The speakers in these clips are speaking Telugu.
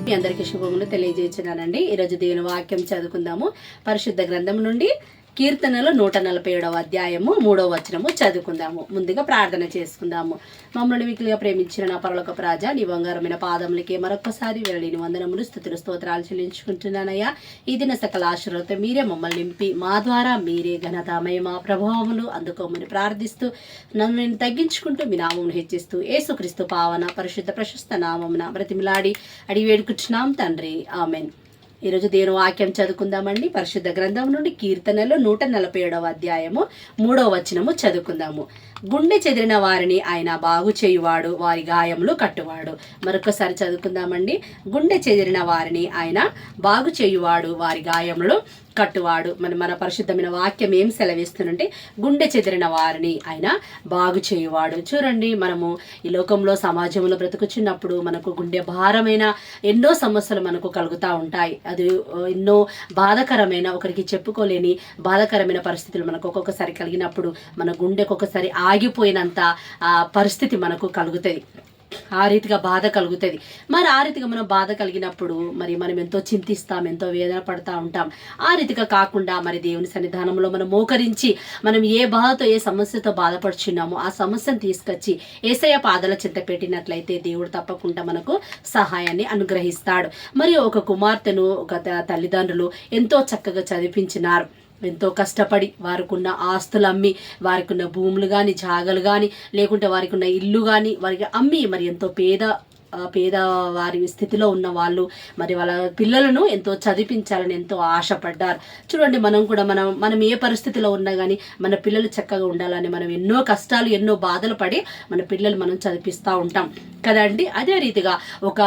మీ అందరికీ శుభములు తెలియజేస్తున్నానండి. ఈరోజు దేవుని వాక్యం చదువుకుందాము. పరిశుద్ధ గ్రంథం నుండి కీర్తనలు 147వ అధ్యాయము 3వ వచనము చదువుకుందాము. ముందుగా ప్రార్థన చేసుకుందాము. మమ్మల్ని మిక్కిలిగా ప్రేమించిన నా పరలోకపు రాజా, నీ బంగారమైన పాదములకి మరొకసారి వెళ్ళని వందనములు స్థుతులు స్తోత్రాలు చెల్లించుకుంటున్నానయ్యా. ఈ దిన సకల ఆశీర్వాదంతో మీరే మమ్మల్ని నింపి మా ద్వారా మీరే ఘనత మహిమ ప్రభావములు అందుకోమని ప్రార్థిస్తూ నన్ను నేను తగ్గించుకుంటూ మీ నామమును హెచ్చిస్తూ యేసుక్రీస్తు పావన పరిశుద్ధ ప్రశస్త నామమున బ్రతిమిలాడి అడిగి వేడుకుంటున్నాం తండ్రి, ఆమెన్. ఈరోజు దేవుని వాక్యం చదువుకుందామండి. పరిశుద్ధ గ్రంథం నుండి కీర్తనలు 147వ అధ్యాయము 3వ వచనము చదువుకుందాము. గుండె చెదిరిన వారిని ఆయన బాగు చేయువాడు, వారి గాయములు కట్టువాడు. మరొకసారి చదువుకుందామండి. గుండె చెదిరిన వారిని ఆయన బాగు చేయువాడు, వారి గాయములు కట్టువాడు. మన పరిశుద్ధమైన వాక్యం ఏం సెలవిస్తుందంటే గుండె చెదిరిన వారిని ఆయన బాగు చేయువాడు. చూడండి, మనము ఈ లోకంలో సమాజంలో బ్రతుకుచున్నప్పుడు మనకు గుండె భారమైన ఎన్నో సమస్యలు మనకు కలుగుతూ ఉంటాయి. అది ఎన్నో బాధాకరమైన, ఒకరికి చెప్పుకోలేని బాధాకరమైన పరిస్థితులు మనకు ఒక్కొక్కసారి కలిగినప్పుడు మన గుండెకు ఒకసారి ఆగిపోయినంత పరిస్థితి మనకు కలుగుతుంది. ఆ రీతిగా బాధ కలుగుతుంది. మరి ఆ రీతిగా మనం బాధ కలిగినప్పుడు మరి మనం ఎంతో చింతిస్తాం, ఎంతో వేదన పడుతూ ఉంటాం. ఆ రీతిగా కాకుండా మరి దేవుని సన్నిధానంలో మనం మోకరించి మనం ఏ బాధతో ఏ సమస్యతో బాధపడుచున్నామో ఆ సమస్యను తీసుకొచ్చి యేసయ్య పాదాల చింత పెట్టినట్లయితే దేవుడు తప్పకుండా మనకు సహాయాన్ని అనుగ్రహిస్తాడు. మరి ఒక కుమార్తెను ఒక తల్లిదండ్రులు ఎంతో చక్కగా చదివించినారు. ఎంతో కష్టపడి వారికి ఉన్న ఆస్తులు అమ్మి, వారికి ఉన్న భూములు కానీ జాగలు కానీ లేకుంటే వారికి ఉన్న ఇల్లు కానీ వారికి అమ్మి మరి ఎంతో పేద వారి స్థితిలో ఉన్న వాళ్ళు మరి వాళ్ళ పిల్లలను ఎంతో చదివించాలని ఎంతో ఆశపడ్డారు. చూడండి, మనం కూడా మనం ఏ పరిస్థితిలో ఉన్నా కానీ మన పిల్లలు చక్కగా ఉండాలని మనం ఎన్నో కష్టాలు ఎన్నో బాధలు పడి మన పిల్లలు మనం చదివిస్తూ ఉంటాం కదండి. అదే రీతిగా ఒక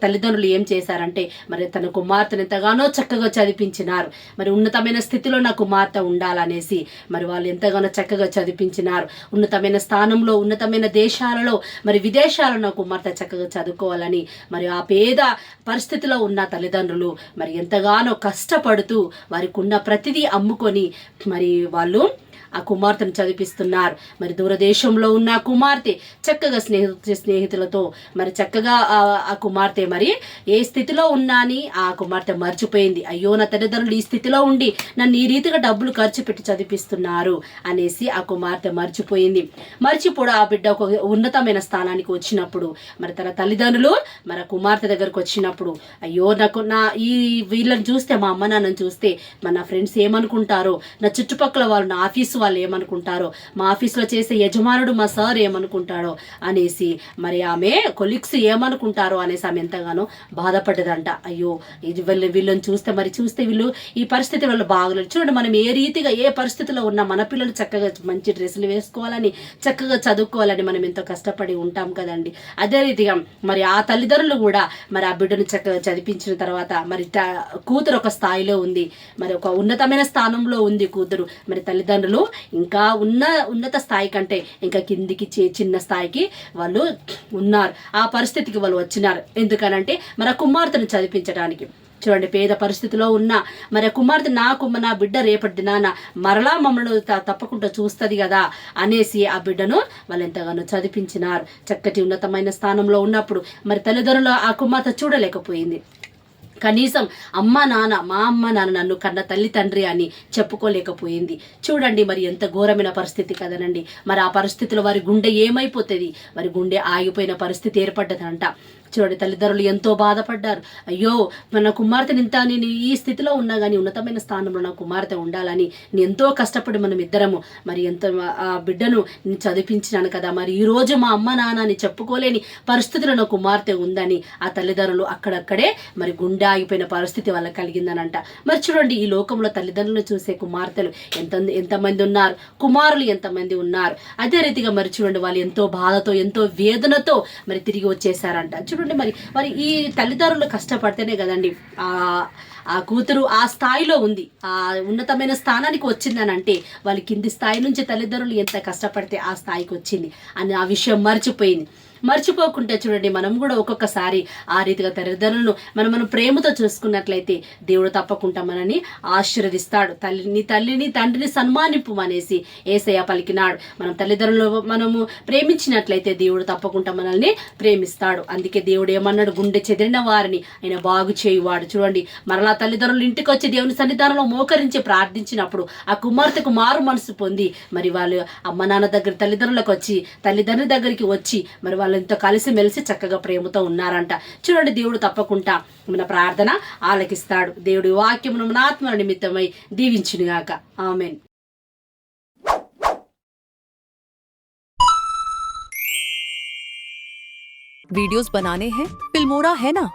తల్లిదండ్రులు ఏం చేశారంటే మరి తన కుమార్తెను ఎంతగానో చక్కగా చదివించినారు. మరి ఉన్నతమైన స్థితిలో నా కుమార్తె ఉండాలనేసి మరి వాళ్ళు ఎంతగానో చక్కగా చదివించినారు. ఉన్నతమైన స్థానంలో ఉన్నతమైన దేశాలలో మరి విదేశాలలో నా కుమార్తె చక్కగా చదువుకోవాలని మరి ఆ పేద పరిస్థితిలో ఉన్న తల్లిదండ్రులు మరి ఎంతగానో కష్టపడుతూ వారికి ఉన్న ప్రతిదీ అమ్ముకొని మరి వాళ్ళు ఆ కుమార్తెను చదివిస్తున్నారు. మరి దూరదేశంలో ఉన్న కుమార్తె చక్కగా స్నేహితులతో మరి చక్కగా ఆ కుమార్తె మరి ఏ స్థితిలో ఉన్నా అని ఆ కుమార్తె మర్చిపోయింది. అయ్యో, నా తల్లిదండ్రులు ఈ స్థితిలో ఉండి నన్ను ఈ రీతిగా డబ్బులు ఖర్చు పెట్టి చదివిస్తున్నారు అనేసి ఆ కుమార్తె మర్చిపోడు ఆ బిడ్డ ఒక ఉన్నతమైన స్థానానికి వచ్చినప్పుడు మరి తన తల్లిదండ్రులు మరి ఆ కుమార్తె దగ్గరకు వచ్చినప్పుడు అయ్యో, వీళ్ళని చూస్తే మా అమ్మ నాన్నని చూస్తే నా ఫ్రెండ్స్ ఏమనుకుంటారో, నా చుట్టుపక్కల వాళ్ళు, నా ఆఫీసు వాళ్ళు ఏమనుకుంటారో, మా ఆఫీస్లో చేసే యజమానుడు మా సార్ ఏమనుకుంటాడో అనేసి మరి ఆమె కొలీగ్స్ ఏమనుకుంటారో అనేసి ఆమె ఎంతగానో బాధపడ్డదంట. అయ్యో, ఇది వీళ్ళని చూస్తే వీళ్ళు ఈ పరిస్థితి వాళ్ళు బాగలేదు. చూడండి, మనం ఏ రీతిగా ఏ పరిస్థితిలో ఉన్నా మన పిల్లలు చక్కగా మంచి డ్రెస్సులు వేసుకోవాలని చక్కగా చదువుకోవాలని మనం ఎంతో కష్టపడి ఉంటాం కదండి. అదే రీతిగా మరి ఆ తల్లిదండ్రులు కూడా మరి ఆ బిడ్డను చక్కగా చదివించిన తర్వాత మరి కూతురు ఒక స్థాయిలో ఉంది, మరి ఒక ఉన్నతమైన స్థానంలో ఉంది కూతురు. మరి తల్లిదండ్రులు ఇంకా ఉన్నత స్థాయి కంటే ఇంకా కిందికి చిన్న స్థాయికి వాళ్ళు ఉన్నారు. ఆ పరిస్థితికి వాళ్ళు వచ్చినారు. ఎందుకనంటే మరి ఆ కుమార్తెను చదివించడానికి. చూడండి, పేద పరిస్థితిలో ఉన్న మరి ఆ కుమార్తె నా బిడ్డ రేపటి దినాన మరలా మమ్మల్ని తప్పకుండా చూస్తుంది కదా అనేసి ఆ బిడ్డను వాళ్ళు ఎంతగానో చదివించినారు. చక్కటి ఉన్నతమైన స్థానంలో ఉన్నప్పుడు మరి తల్లిదండ్రులు ఆ కుమార్తె చూడలేకపోయింది. కనీసం మా అమ్మ నాన్న నన్ను కన్న తల్లి తండ్రి అని చెప్పుకోలేకపోయింది. చూడండి, మరి ఎంత ఘోరమైన పరిస్థితి కదనండి. మరి ఆ పరిస్థితిలో వారి గుండె ఏమైపోతుంది, వారి గుండె ఆగిపోయిన పరిస్థితి ఏర్పడ్డదంట. చూడండి, తల్లిదండ్రులు ఎంతో బాధపడ్డారు. అయ్యో, మన కుమార్తెని నేను ఈ స్థితిలో ఉన్నా కానీ ఉన్నతమైన స్థానంలో నా కుమార్తె ఉండాలని నేను ఎంతో కష్టపడి మనం ఇద్దరము మరి ఎంత ఆ బిడ్డను నేను చదివించినాను కదా, మరి ఈరోజు మా అమ్మ నాన్న అని చెప్పుకోలేని పరిస్థితిలో నా కుమార్తె ఉందని ఆ తల్లిదండ్రులు అక్కడక్కడే మరి గుండె ఆగిపోయిన పరిస్థితి వాళ్ళకి కలిగిందనంట. మరి చూడండి, ఈ లోకంలో తల్లిదండ్రులను చూసే కుమార్తెలు ఎంతమంది ఉన్నారు, కుమారులు ఎంతమంది ఉన్నారు. అదే రీతిగా మరి చూడండి, వాళ్ళు ఎంతో బాధతో ఎంతో వేదనతో మరి తిరిగి వచ్చేసారంట. చూడండి, మరి ఈ తల్లిదండ్రులు కష్టపడితేనే కదండి ఆ కూతురు ఆ స్థాయిలో ఉంది, ఆ ఉన్నతమైన స్థానానికి వచ్చిందని అంటే వాళ్ళు కింది స్థాయి నుంచి తల్లిదండ్రులు ఎంత కష్టపడితే ఆ స్థాయికి వచ్చింది అని ఆ విషయం మర్చిపోయింది. మర్చిపోకుంటే చూడండి, మనం కూడా ఒక్కొక్కసారి ఆ రీతిగా తల్లిదండ్రులను మనం ప్రేమతో చూసుకున్నట్లయితే దేవుడు తప్పకుండా మనని ఆశీర్వదిస్తాడు. తల్లిని తండ్రిని సన్మానింపు అనేసి యేసయ్య పలికినాడు. మనం తల్లిదండ్రులు మనము ప్రేమించినట్లయితే దేవుడు తప్పకుండా మనల్ని ప్రేమిస్తాడు. అందుకే దేవుడు ఏమన్నాడు, గుండె చెదిరిన వారిని ఆయన బాగు చేయువాడు. చూడండి, మరలా తల్లిదండ్రులు ఇంటికి వచ్చి దేవుని సన్నిధానంలో మోకరించి ప్రార్థించినప్పుడు ఆ కుమార్తెకు మారు మనసు పొంది మరి వాళ్ళు అమ్మ నాన్న దగ్గర తల్లిదండ్రులకు వచ్చి తల్లిదండ్రుల దగ్గరికి వచ్చి మరి వాళ్ళంతా కలిసి మెలిసి చక్కగా ప్రేమతో ఉన్నారంట. చూడండి, దేవుడు తప్పకుండా మన ప్రార్థన ఆలకిస్తాడు. దేవుడి వాక్యమును మన ఆత్మ నిమిత్తమై దీవించునుగాక. ఆమేన్. वीडियोस बनाने हैं, फिल्मोरा है ना।